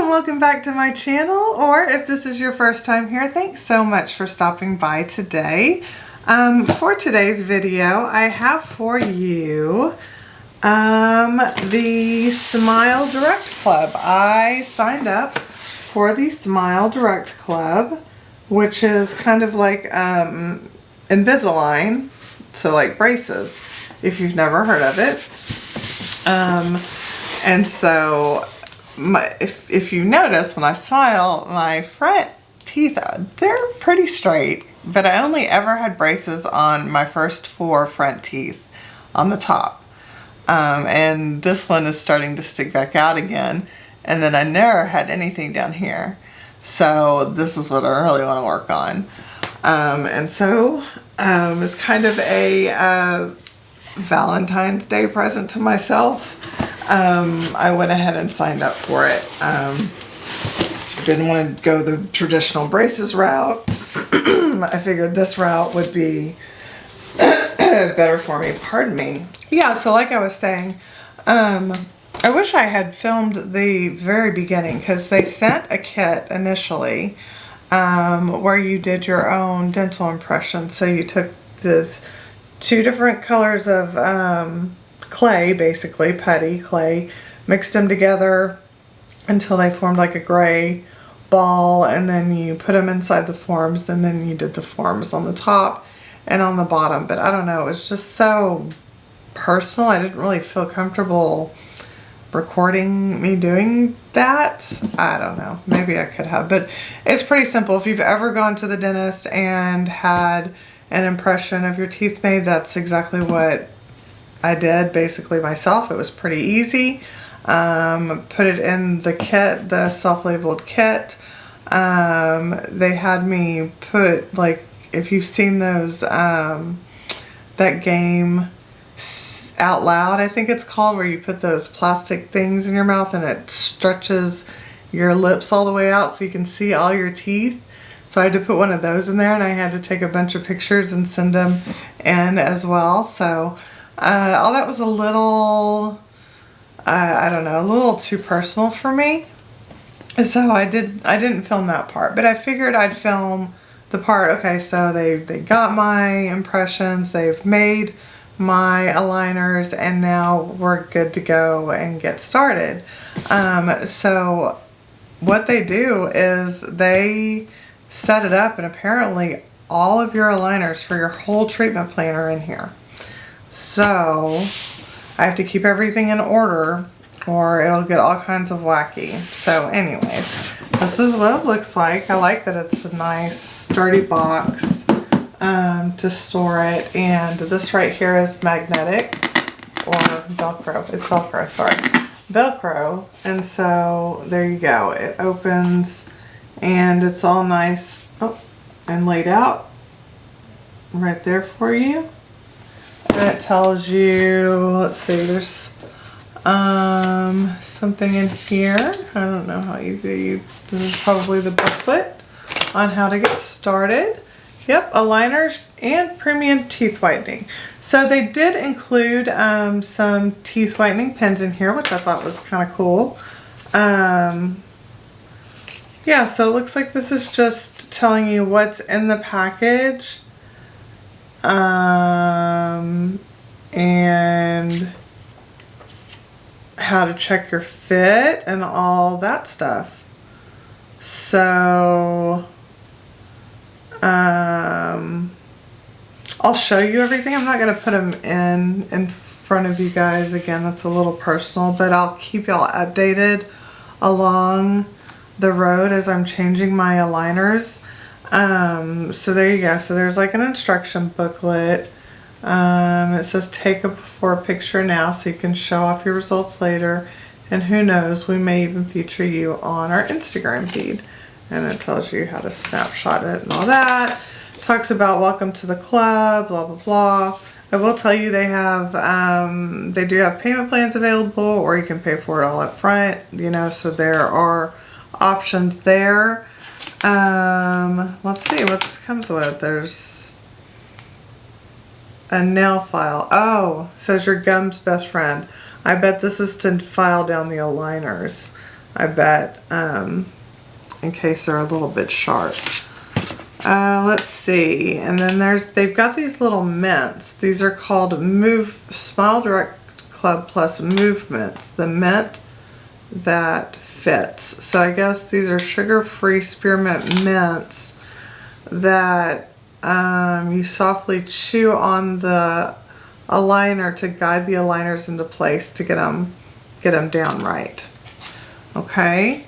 and welcome back to my channel, or if this is your first time here, thanks so much for stopping by today. For today's video, I have for you the Smile Direct Club. I signed up for the Smile Direct Club, which is kind of like Invisalign, so like braces, if you've never heard of it. And so if you notice, when I smile, my front teeth, they're pretty straight, but I only ever had braces on my first 4 front teeth on the top. And this one is starting to stick back out again. And then I never had anything down here. So this is what I really want to work on. And so it's kind of a Valentine's Day present to myself. I went ahead and signed up for it. Didn't want to go the traditional braces route. I figured this route would be better for me. Pardon me. Yeah, so like I was saying, I wish I had filmed the very beginning, because they sent a kit initially where you did your own dental impression. So you took this 2 different colors of clay, basically putty clay, mixed them together until they formed like a gray ball, and then you put them inside the forms, and then you did the forms on the top and on the bottom. But I don't know, it was just so personal. I didn't really feel comfortable recording me doing that. I don't know, maybe I could have, but it's pretty simple. If you've ever gone to the dentist and had an impression of your teeth made, that's exactly what I did basically myself. It was pretty easy. Put it in the kit, the self-labeled kit. They had me put, like, if you've seen those, that game Out Loud, I think it's called, where you put those plastic things in your mouth and it stretches your lips all the way out so you can see all your teeth. So I had to put one of those in there, and I had to take a bunch of pictures and send them in as well. So all that was a little, I don't know, a little too personal for me. So I didn't film that part, but I figured I'd film the part, okay, so they got my impressions, they've made my aligners, and now we're good to go and get started. So what they do is they set it up, and apparently all of your aligners for your whole treatment plan are in here. So I have to keep everything in order, or it'll get all kinds of wacky. So anyways, this is what it looks like. I like that it's a nice sturdy box to store it. And this right here is magnetic, or Velcro. It's Velcro, sorry. Velcro. And so there you go. It opens and it's all nice and laid out right there for you. And it tells you, let's see, there's something in here. I don't know how easy this is, probably the booklet on how to get started. Yep, aligners and premium teeth whitening. So they did include some teeth whitening pens in here, which I thought was kind of cool. Yeah, so it looks like this is just telling you what's in the package. And how to check your fit and all that stuff. So I'll show you everything. I'm not going to put them in front of you guys again. That's a little personal, but I'll keep y'all updated along the road as I'm changing my aligners. So there you go. So there's like an instruction booklet. It says take a before picture now so you can show off your results later, and who knows, we may even feature you on our Instagram feed. And it tells you how to snapshot it and all that. Talks about welcome to the club, blah blah blah. I will tell you they have they do have payment plans available, or you can pay for it all up front, you know, so there are options there. Let's see what this comes with. There's a nail file. Oh, says your gum's best friend. I bet this is to file down the aligners. I bet, in case they're a little bit sharp. Let's see, and then they've got these little mints. These are called Smile Direct Club Plus Movements, the mint that fits. So I guess these are sugar-free spearmint mints that you softly chew on the aligner to guide the aligners into place to get them down right. Okay,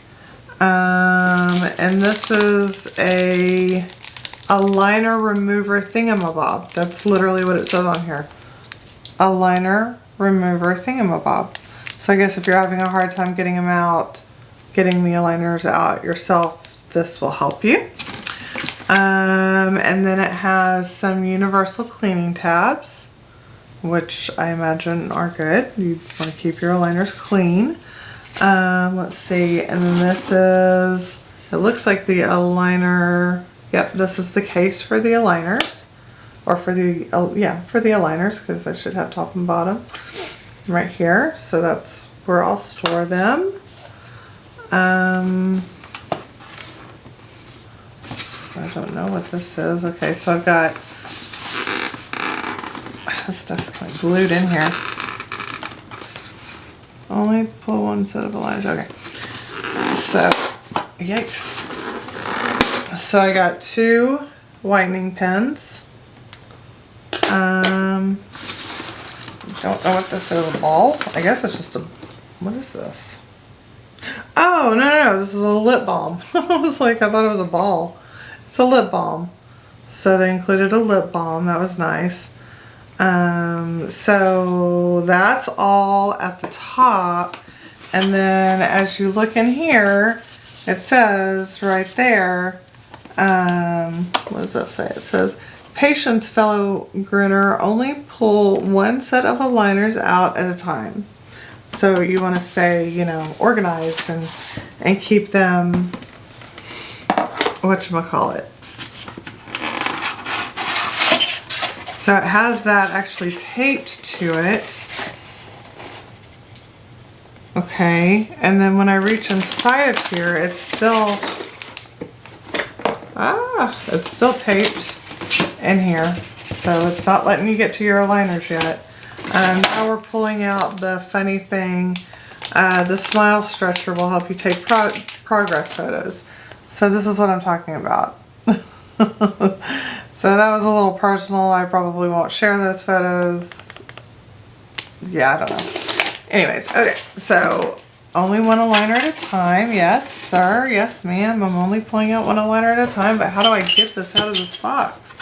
and this is a aligner remover thingamabob. That's literally what it says on here. Aligner remover thingamabob. So I guess if you're having a hard time getting them out, getting the aligners out yourself, this will help you. And then it has some universal cleaning tabs, which I imagine are good. You want to keep your aligners clean. Let's see, and then this is, it looks like the aligner. Yep, this is the case for the aligners, or for the, yeah, for the aligners, because I should have top and bottom right here. So that's where I'll store them. I don't know what this is. Okay, so I've got, this stuff's kind of glued in here. Only pull one set of aligners. Okay, so, yikes. So I got 2 whitening pens. Don't know what this is, a ball? I guess it's just a, what is this? Oh, no, this is a lip balm. I was like, I thought it was a ball. It's a lip balm. So they included a lip balm, that was nice. So that's all at the top. And then as you look in here, it says right there, what does that say? It says, patience, fellow grinner, only pull one set of aligners out at a time. So you want to stay, you know, organized and keep them, whatchamacallit. So it has that actually taped to it. Okay, and then when I reach inside of here, it's still, it's still taped in here. So it's not letting you get to your aligners yet. Now we're pulling out the funny thing. The smile stretcher will help you take progress photos. So this is what I'm talking about. So that was a little personal. I probably won't share those photos. Yeah, I don't know. Anyways, okay, so only one aligner at a time. Yes, sir. Yes, ma'am. I'm only pulling out one aligner at a time, but how do I get this out of this box?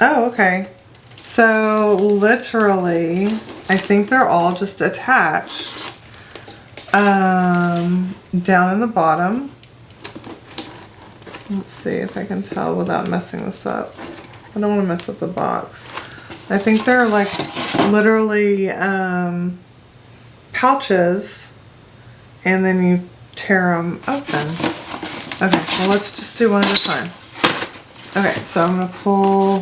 Oh, okay. So literally, I think they're all just attached down in the bottom. Let's see if I can tell without messing this up. I don't want to mess up the box. I think they're like literally pouches, and then you tear them open. Okay, well let's just do one at a time. Okay, so I'm going to pull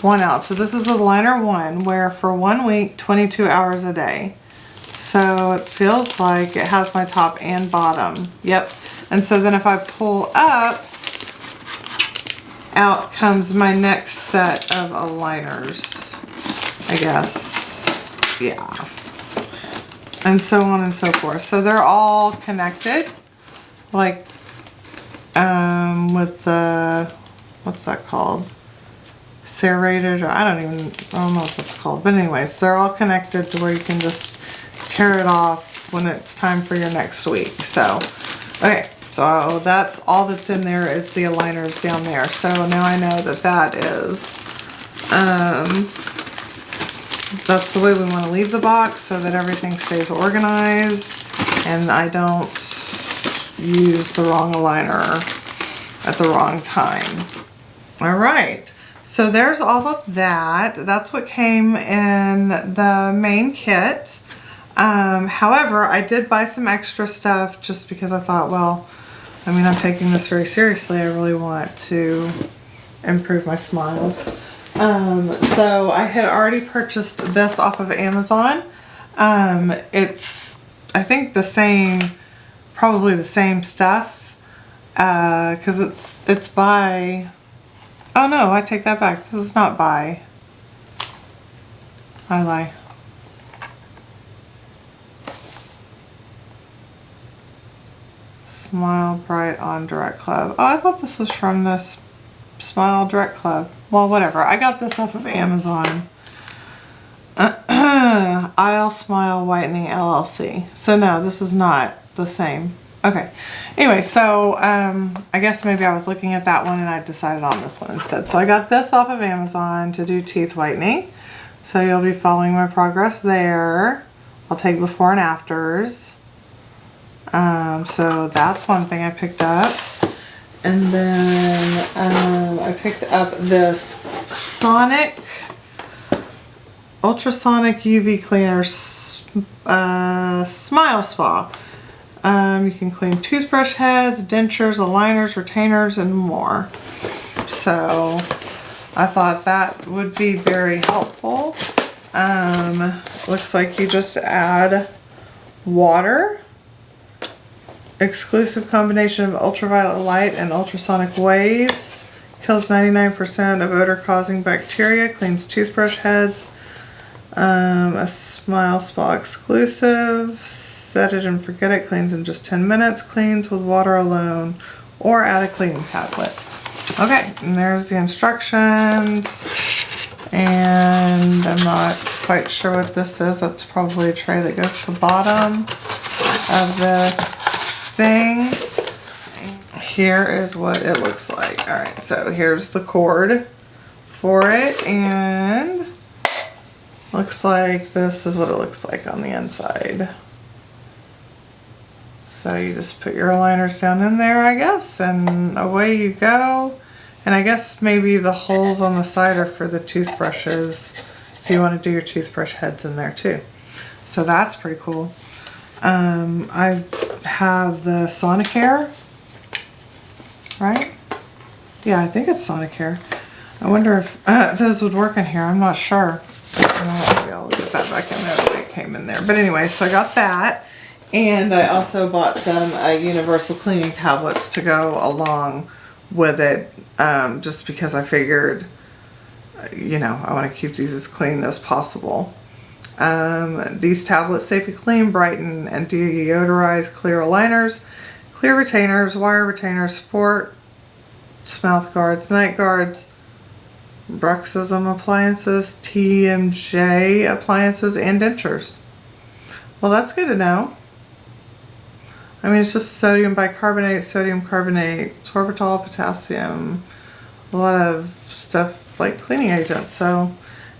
one out. So this is aligner 1, where for 1 week, 22 hours a day. So it feels like it has my top and bottom. Yep. And so then if I pull up, out comes my next set of aligners, I guess. Yeah. And so on and so forth. So they're all connected, like with the, what's that called? Serrated, or I don't know what that's called. But anyways, they're all connected to where you can just tear it off when it's time for your next week. So, okay. So that's all that's in there is the aligners down there. So now I know that that is, that's the way we want to leave the box so that everything stays organized and I don't use the wrong aligner at the wrong time. All right. So there's all of that. That's what came in the main kit. However, I did buy some extra stuff just because I thought, well, I mean, I'm taking this very seriously. I really want to improve my smile. So I had already purchased this off of Amazon. I think think the same, probably the same stuff, because it's by, oh no, I take that back. This is not by, I lie. Smile Bright on Direct Club. Oh, I thought this was from this Smile Direct Club. Well, whatever. I got this off of Amazon. Isle Smile Whitening LLC. So no, this is not the same. Okay. Anyway, so I guess maybe I was looking at that one and I decided on this one instead. So I got this off of Amazon to do teeth whitening. So you'll be following my progress there. I'll take before and afters. So that's one thing I picked up. And then I picked up this Sonic Ultrasonic UV Cleaner Smile Spa. You can clean toothbrush heads, dentures, aligners, retainers, and more. So I thought that would be very helpful. Looks like you just add water. Exclusive combination of ultraviolet light and ultrasonic waves. Kills 99% of odor-causing bacteria. Cleans toothbrush heads. A Smile Spa exclusive. Set it and forget it. Cleans in just 10 minutes. Cleans with water alone. Or add a cleaning tablet. Okay, and there's the instructions. And I'm not quite sure what this is. That's probably a tray that goes to the bottom of the thing. Here is what it looks like. Alright, so here's the cord for it, and looks like this is what it looks like on the inside. So you just put your aligners down in there, I guess, and away you go. And I guess maybe the holes on the side are for the toothbrushes if you want to do your toothbrush heads in there too. So that's pretty cool. I have the Sonicare, right? Yeah, I think it's Sonicare. I wonder if those would work in here. I'm not sure. Maybe I'll get that back in there the way it came in there. But anyway, so I got that. And I also bought some universal cleaning tablets to go along with it, just because I figured, you know, I want to keep these as clean as possible. These tablets safely clean, brighten, and deodorize clear aligners, clear retainers, wire retainers, sport, mouth guards, night guards, bruxism appliances, TMJ appliances, and dentures. Well, that's good to know. I mean, it's just sodium bicarbonate, sodium carbonate, sorbitol, potassium, a lot of stuff like cleaning agents. So,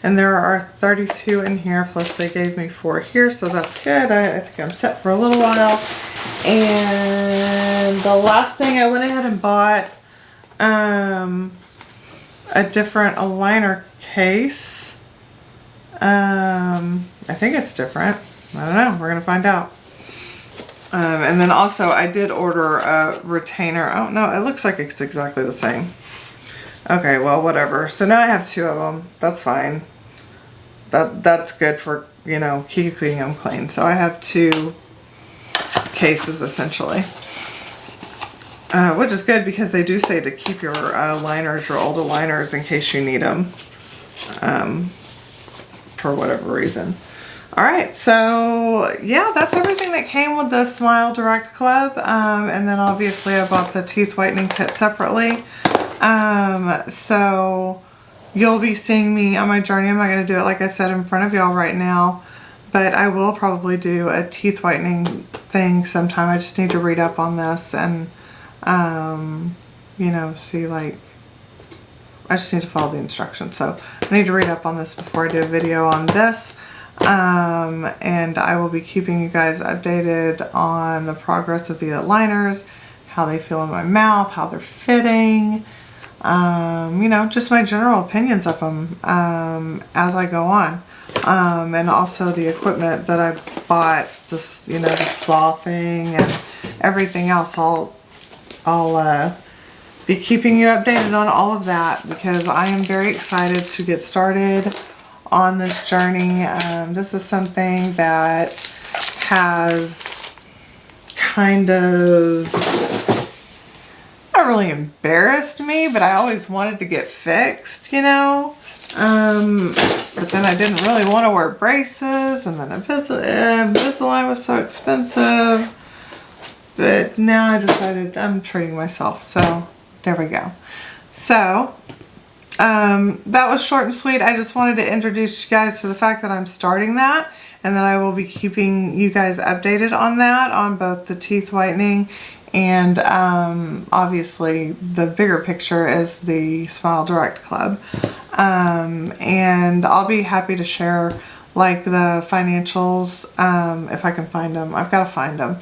and there are 32 in here, plus they gave me 4 here, so that's good. I think I'm set for a little while. And the last thing, I went ahead and bought a different aligner case. I think it's different. I don't know. We're going to find out. And then also I did order a retainer. Oh no, it looks like it's exactly the same. Okay, well, whatever. So now I have 2 of them. That's fine. That's good for, you know, keeping them clean. So I have 2 cases essentially. Which is good because they do say to keep your liners, your old aligners, in case you need them. For whatever reason. Alright, so yeah, that's everything that came with the Smile Direct Club. And then obviously I bought the teeth whitening kit separately. So you'll be seeing me on my journey. I'm not going to do it like I said in front of y'all right now, but I will probably do a teeth whitening thing sometime. I just need to read up on this and, you know, see, like, I just need to follow the instructions. So I need to read up on this before I do a video on this. And I will be keeping you guys updated on the progress of the aligners, how they feel in my mouth, how they're fitting, you know, just my general opinions of them as I go on. And also the equipment that I bought, this, you know, the spa thing and everything else. I'll be keeping you updated on all of that because I am very excited to get started on this journey. This is something that has kind of, not really embarrassed me, but I always wanted to get fixed, you know. But then I didn't really want to wear braces, and then Invisalign was so expensive. But now I decided I'm treating myself, so there we go. So that was short and sweet. I just wanted to introduce you guys to the fact that I'm starting that, and that I will be keeping you guys updated on that, on both the teeth whitening and obviously the bigger picture is the Smile Direct Club. And I'll be happy to share like the financials if I can find them. I've got to find them.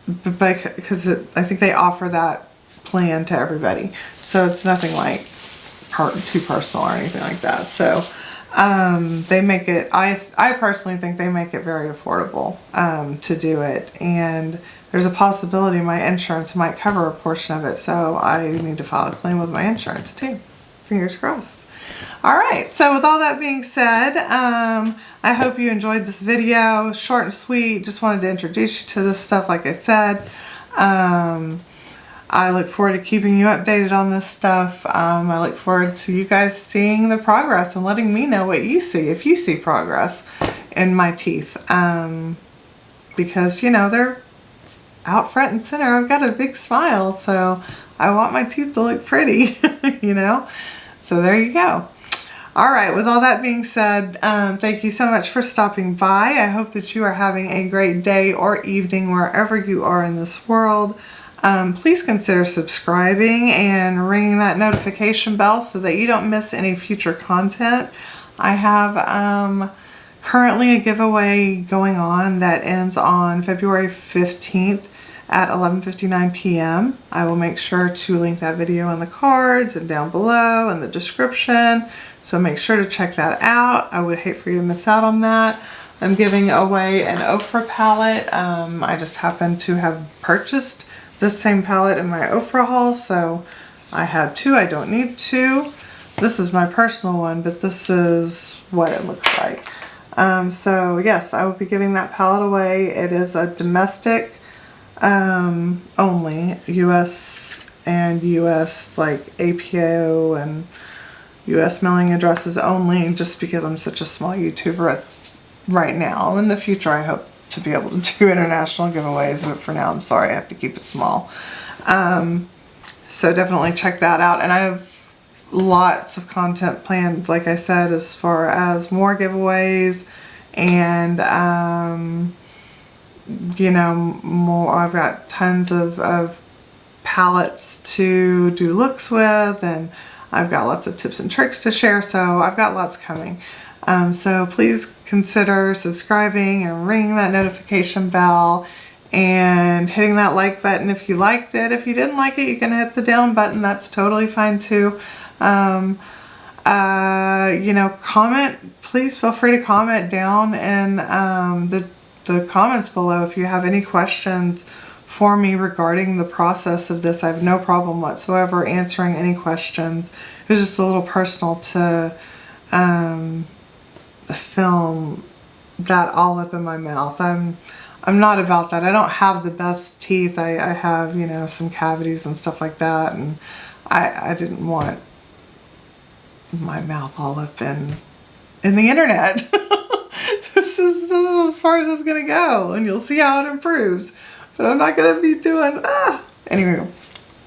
Because I think they offer that plan to everybody. So it's nothing like too personal or anything like that. So they make it, I personally think they make it very affordable to do it. And there's a possibility my insurance might cover a portion of it. So I need to file a claim with my insurance too. Fingers crossed. All right, so with all that being said, I hope you enjoyed this video. Short and sweet, just wanted to introduce you to this stuff like I said. I look forward to keeping you updated on this stuff. I look forward to you guys seeing the progress and letting me know what you see, if you see progress in my teeth. Because, you know, they're out front and center. I've got a big smile, so I want my teeth to look pretty, you know? So there you go. All right, with all that being said, thank you so much for stopping by. I hope that you are having a great day or evening wherever you are in this world. Please consider subscribing and ringing that notification bell so that you don't miss any future content. I have currently a giveaway going on that ends on February 15th at 11:59 p.m. I will make sure to link that video in the cards and down below in the description. So make sure to check that out. I would hate for you to miss out on that. I'm giving away an Ofra palette. I just happen to have purchased this same palette in my Ofra haul, so I have two. I don't need two. This is my personal one, but this is what it looks like. So yes, I will be giving that palette away. It is a domestic only, US and US like APO and US mailing addresses only, just because I'm such a small YouTuber right now. In the future I hope to be able to do international giveaways, but for now I'm sorry, I have to keep it small. So definitely check that out, and I have lots of content planned, like I said, as far as more giveaways and you know, more. I've got tons of palettes to do looks with, and I've got lots of tips and tricks to share, so I've got lots coming. So please consider subscribing and ringing that notification bell and hitting that like button if you liked it. If you didn't like it, you can hit the down button. That's totally fine too. You know, comment. Please feel free to comment down in the comments below if you have any questions for me regarding the process of this. I have no problem whatsoever answering any questions. It was just a little personal to film that all up in my mouth. I'm not about that. I don't have the best teeth. I have, you know, some cavities and stuff like that, and I didn't want my mouth all up in the internet. This is as far as it's gonna go, and you'll see how it improves. But I'm not gonna be doing Anyway,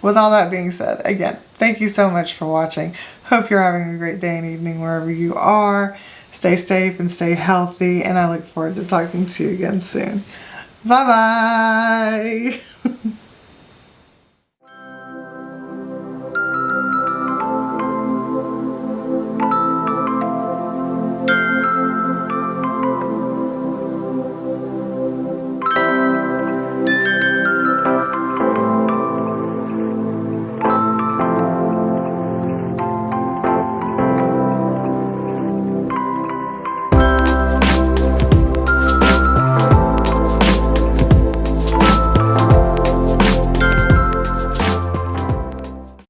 with all that being said, again, thank you so much for watching. Hope you're having a great day and evening wherever you are. Stay safe and stay healthy, and I look forward to talking to you again soon. Bye bye.